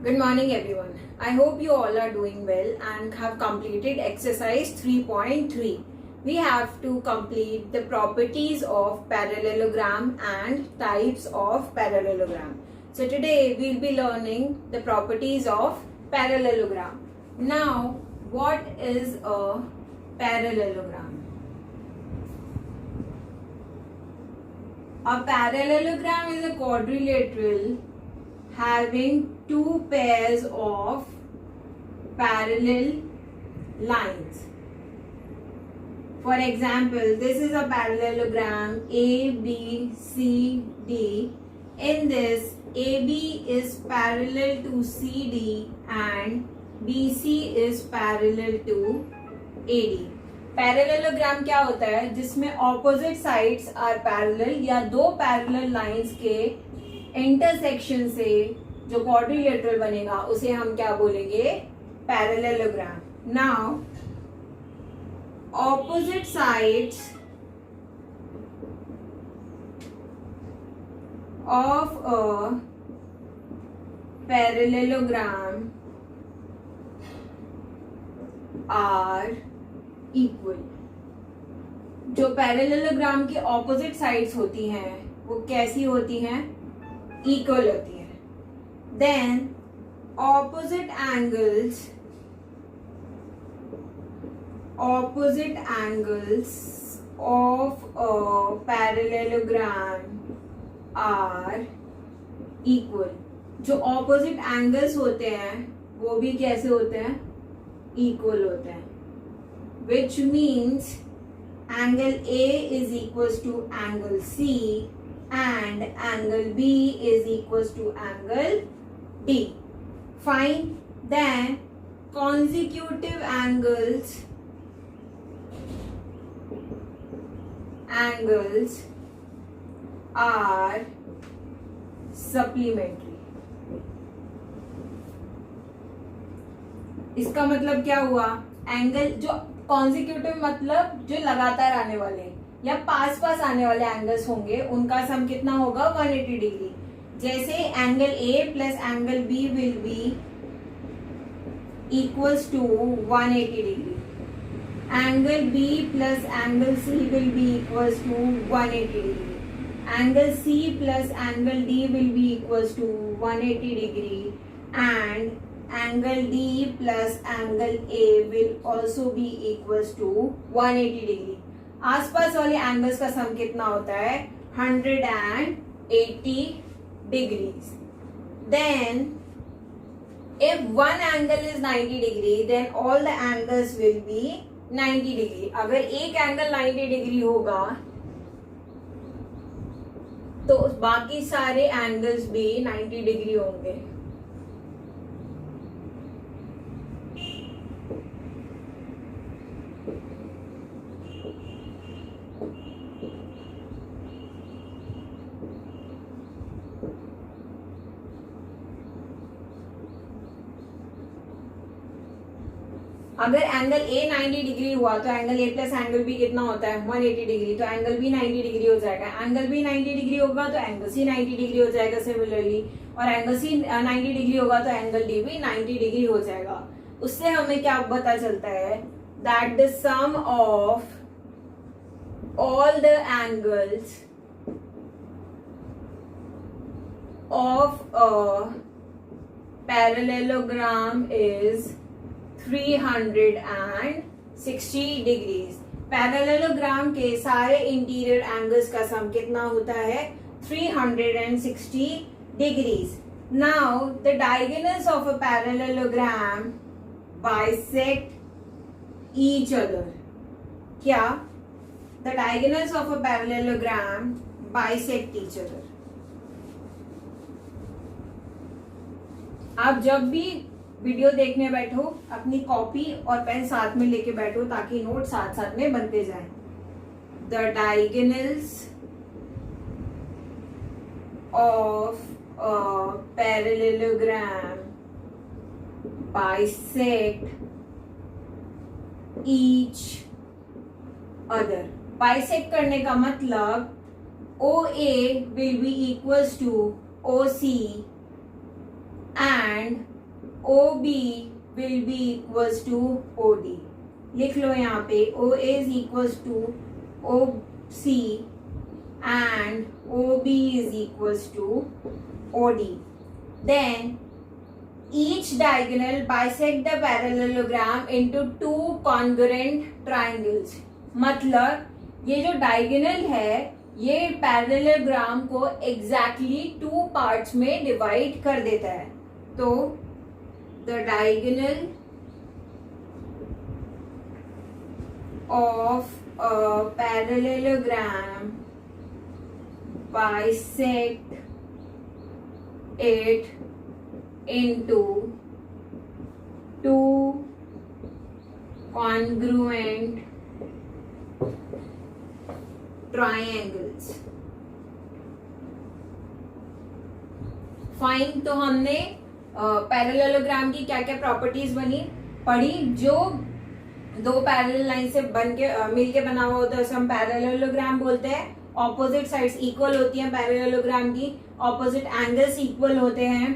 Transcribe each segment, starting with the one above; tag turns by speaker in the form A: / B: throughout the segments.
A: Good morning everyone. I hope you all are doing well and have completed exercise 3.3. We have to complete the properties of parallelogram and types of parallelogram. So today we'll be learning the properties of parallelogram. Now, what is a parallelogram? A parallelogram is a quadrilateral having two pairs of parallel lines. For example, this is a parallelogram A, B, C, D. In this, AB is parallel to CD and BC is parallel to AD. Parallelogram क्या होता है? जिसमें opposite sides are parallel या दो parallel lines के intersection से जो quadrilateral बनेगा उसे हम क्या बोलेंगे? Parallelogram. Now opposite sides of a parallelogram are equal. जो पैरेललोग्राम की ऑपोजिट साइड्स होती हैं वो कैसी होती हैं? इक्वल होती है. Then opposite angles of a parallelogram are equal. जो ऑपोजिट एंगल्स होते हैं वो भी कैसे होते हैं? इक्वल होते हैं. Which means angle A is equals to angle C and angle B is equals to angle D. Fine. Then consecutive angles are supplementary. इसका मतलब क्या हुआ? एंगल जो कॉन्जिक्यूटिव मतलब जो लगातार आने वाले या पास पास आने वाले एंगल्स होंगे उनका सम कितना होगा? 180 डिग्री. जैसे angle A plus angle B will be equals to 180 degree. Angle B plus angle C will be equals to 180 degree. Angle C plus angle D will be equals to 180 degree and angle D plus angle A will also be equals to 180 degree. आसपास वाले angles का सम कितना होता है? 180 degrees. Then if one angle is 90 degree then all the angles will be 90 degree. अगर एक angle 90 degree होगा तो बाकी सारे एंगल्स भी 90 डिग्री होंगे. अगर एंगल ए 90 डिग्री हुआ तो angle A plus angle B कितना होता है? 180 डिग्री. तो एंगल बी 90 डिग्री हो जाएगा. एंगल बी 90 डिग्री होगा तो एंगल सी 90 डिग्री हो जाएगा सिमिलरली. और एंगल सी 90 डिग्री होगा तो एंगल डी भी 90 डिग्री हो जाएगा. उससे हमें क्या पता चलता है? That the sum of all the angles of a parallelogram is 360 degrees. Parallelogram के सारे इंटीरियर एंगल्स का सम कितना होता है? 360 degrees. Now the diagonals of a parallelogram bisect each other. क्या? The diagonals of a parallelogram bisect each other. आप जब भी वीडियो देखने बैठो अपनी कॉपी और पेन साथ में लेके बैठो ताकि नोट साथ साथ में बनते जाएं. The diagonals of a parallelogram bisect each other. Bisect करने का मतलब OA will be equals to OC and OB will be equals to OD. लिख लो यहाँ पे OA is equals to OC and OB is equals to OD. Then each diagonal bisect the parallelogram into two congruent triangles. मतलब ये जो diagonal है ये parallelogram को exactly 2 parts में डिवाइड कर देता है. तो the diagonal of a parallelogram bisect it into 2 congruent triangles. Fine. तो हमने पैरेललोग्राम की क्या क्या प्रॉपर्टीज पढ़ी. जो दो पैरेलल लाइन से बन के मिलके बना हुआ होता है उसे हम पैरेललोग्राम बोलते हैं. ऑपोजिट साइड्स इक्वल होती हैं पैरेललोग्राम की. ऑपोजिट एंगल्स इक्वल होते हैं.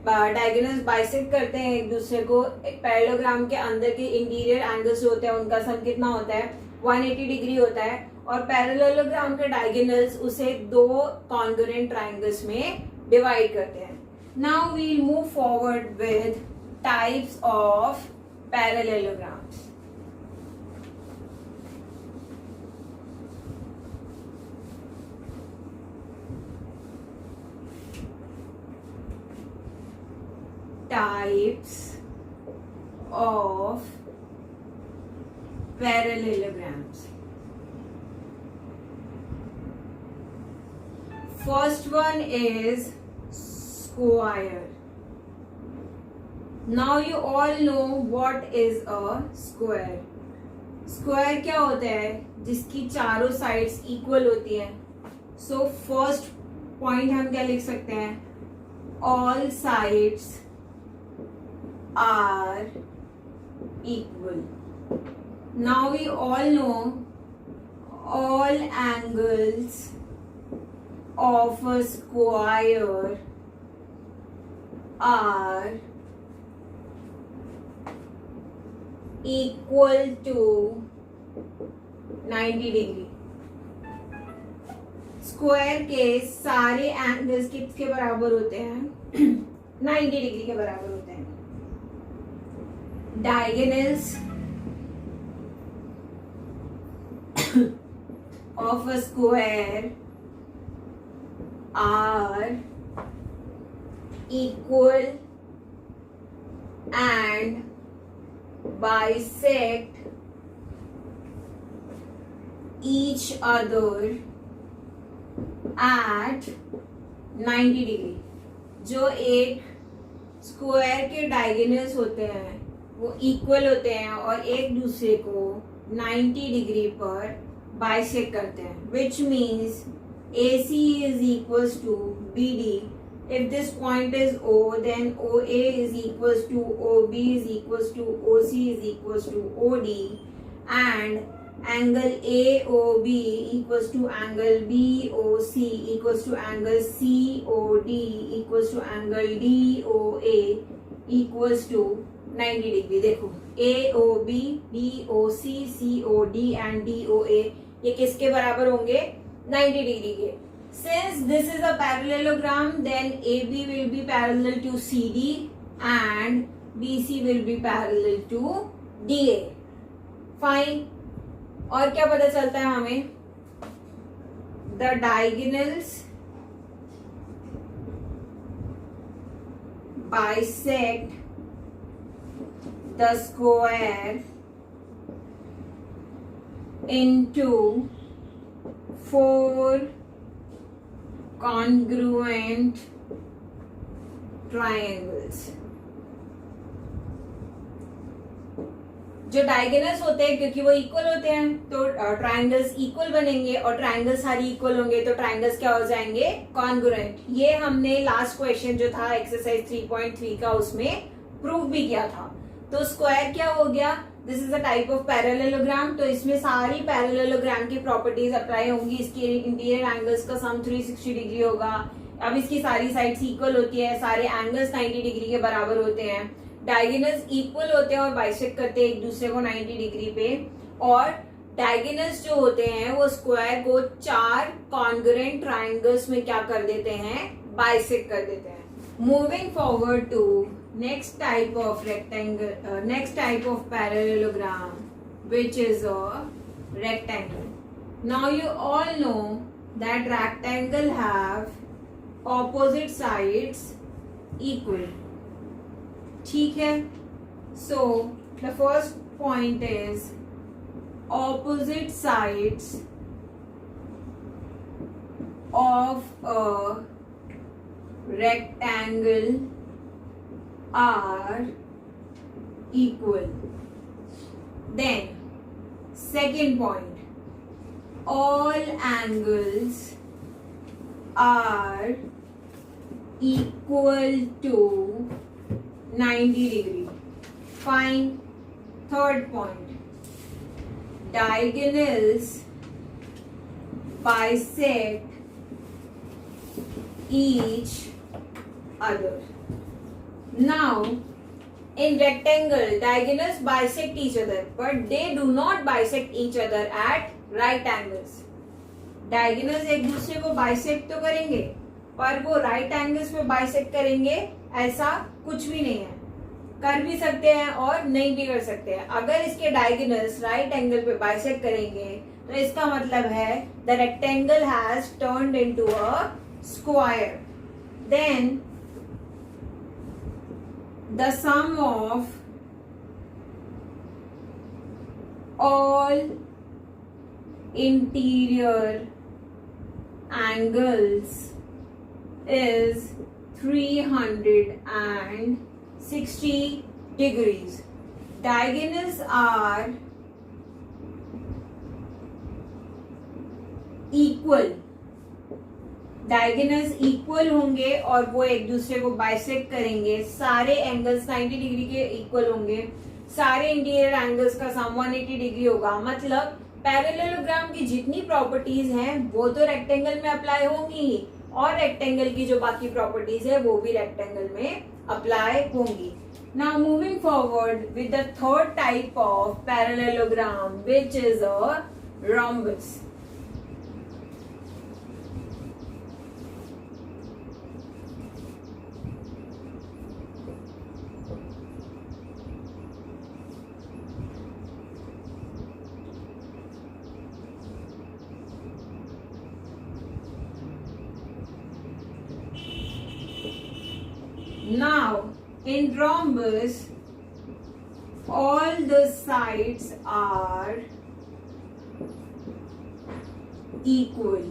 A: डायगोनल्स बाइसेक्ट करते हैं एक दूसरे को. पैरेललोग्राम के अंदर के इंटीरियर एंगल्स होते हैं उनका सम कितना होता है 180 डिग्री होता है. और पैरेललोग्राम के डायगोनल्स उसे 2 कॉन्ग्रुएंट ट्रायंगल्स में डिवाइड करते हैं. Now we'll move forward with types of parallelograms. Types of parallelograms. First one is square. Now you all know what is a square. Square क्या होता है जिसकी चारों साइड्स इक्वल होती हैं. सो फर्स्ट पॉइंट हम क्या लिख सकते हैं all sides are equal. Now we all know all angles of a square are equal to 90 degree. Square के सारे एंगल्स किसके बराबर होते हैं 90 डिग्री के बराबर होते हैं. Diagonals of a square are equal and bisect each other at 90 degree. जो एक स्क्वायर के डायगोनल्स होते हैं वो इक्वल होते हैं और एक दूसरे को 90 डिग्री पर बाइसेक्ट करते हैं. Which means AC is equals to BD. If this point is O, then OA is equals to OB is equals to OC is equals to OD, and angle AOB equals to angle BOC equals to angle COD equals to angle DOA equals to 90 degree. देखो AOB, BOC, COD and DOA ये किसके बराबर होंगे 90 degree के. Since this is a parallelogram, then AB will be parallel to CD and BC will be parallel to DA. Fine. और क्या पता चलता है हमें the diagonals bisect the square into 4 congruent triangles. जो डायगोनल्स होते हैं क्योंकि वो इक्वल होते हैं तो ट्रायंगल्स इक्वल बनेंगे और ट्रायंगल्स सारी इक्वल होंगे तो ट्रायंगल्स क्या हो जाएंगे कॉन्ग्रुएंट. ये हमने लास्ट क्वेश्चन जो था एक्सरसाइज 3.3 का उसमें प्रूव भी किया था. तो स्क्वायर क्या हो गया this is a type of parallelogram. तो इसमें सारी पैरेललोग्राम की प्रॉपर्टीज अप्लाई होंगी. इसके इंटीरियर एंगल्स का सम 360 डिग्री होगा. अब इसकी सारी साइड्स इक्वल होती है, सारे एंगल्स 90 डिग्री के बराबर होते हैं, डायगोनल्स इक्वल होते हैं और बाइसेक्ट करते हैं एक दूसरे को 90 डिग्री पे, और डायगोनल्स जो होते हैं वो स्क्वायर को 4 कॉन्ग्रुएंट ट्रायंगल्स में क्या कर देते हैं, बाइसेक्ट कर देते हैं. Moving forward to next type of rectangle, next type of parallelogram, which is a rectangle. Now you all know that rectangle have opposite sides equal. ठीक है? So the first point is opposite sides of a rectangle are equal. Then second point, all angles are equal to 90 degree. Fine. Third point, diagonals bisect each other. Now, in rectangle, diagonals bisect each other, but they do not bisect each other at right angles. Diagonals एक दूसरे को bisect तो करेंगे, पर वो right angles पे bisect करेंगे, ऐसा कुछ भी नहीं है. कर भी सकते हैं और नहीं भी कर सकते हैं. अगर इसके diagonals right angle पे bisect करेंगे, तो इसका मतलब है the rectangle has turned into a square. Then the sum of all interior angles is 360 degrees. Diagonals are equal. Diagonals equal होंगे और वो एक दूसरे को बाइसेक्ट करेंगे. सारे एंगल्स 90 डिग्री के इक्वल होंगे. सारे इंटीरियर एंगल्स का सम 180 डिग्री होगा. मतलब पैरेललोग्राम की जितनी प्रॉपर्टीज हैं वो तो रेक्टेंगल में अप्लाई होंगी ही, और रेक्टेंगल की जो बाकी प्रॉपर्टीज है वो भी रेक्टेंगल में अप्लाई होंगी. Now moving forward with the third type of parallelogram which is a rhombus. Now, in rhombus, all the sides are equal.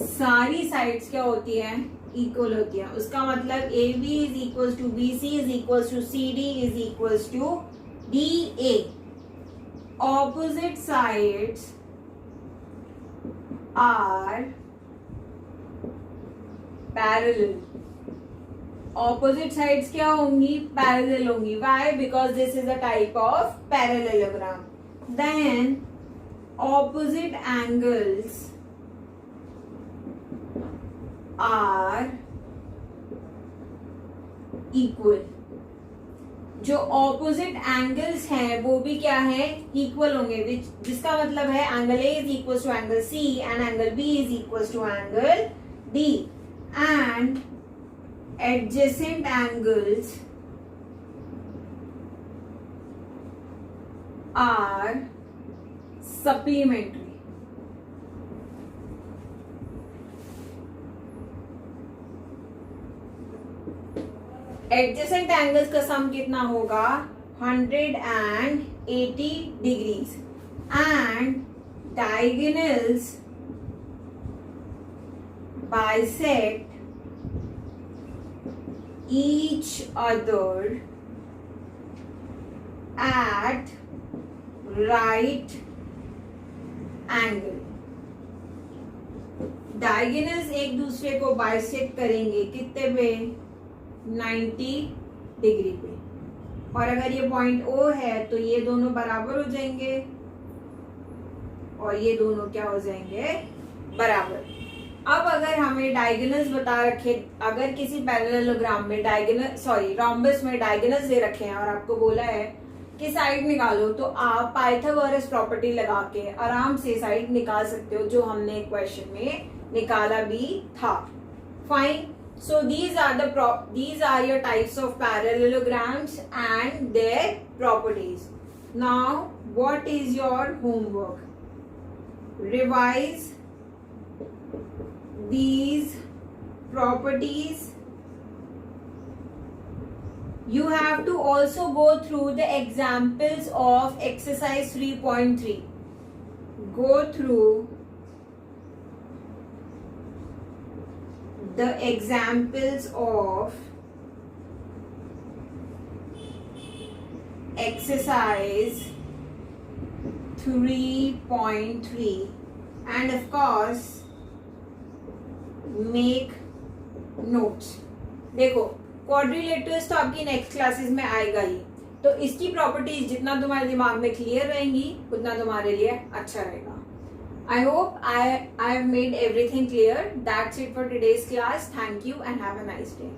A: सारी साइड्स क्या होती हैं, इक्वल होती हैं. उसका मतलब AB is equals to BC is equals to CD is equals to DA. Opposite sides are parallel. Opposite sides क्या होंगी, पैरेलल होंगी. Why? Because this is a type of parallelogram. Then opposite angles are equal. जो opposite angles हैं वो भी क्या है, equal होंगे. जिसका मतलब है angle A is equal to angle C and angle B is equal to angle D. And adjacent angles are supplementary. Adjacent angles का सम कितना होगा, 180 degrees. And diagonals bisect each other at right angle. Diagonals एक दूसरे को bisect करेंगे कितने पे, 90 degree पे. और अगर ये पॉइंट O है तो ये दोनों बराबर हो जाएंगे और ये दोनों क्या हो जाएंगे, बराबर. अब अगर हमें डायगोनल्स बता रखे, अगर किसी पैरेललोग्राम में रोम्बस में डायगोनल्स दे रखे हैं और आपको बोला है कि साइड निकालो, तो आप पाइथागोरस प्रॉपर्टी लगा के आराम से साइड निकाल सकते हो, जो हमने क्वेश्चन में निकाला भी था. Fine. So these are your types of parallelograms and their properties. Now what is your homework? Revise these properties. You have to also go through the examples of exercise 3.3. Go through the examples of exercise 3.3 and of course make notes. देखो quadrilaterals तो आपकी next classes में आएगा ही, तो इसकी properties जितना तुम्हारे दिमाग में क्लियर रहेंगी उतना तुम्हारे लिए अच्छा रहेगा. I hope I have made everything clear. That's it for today's class. Thank you and have a nice day.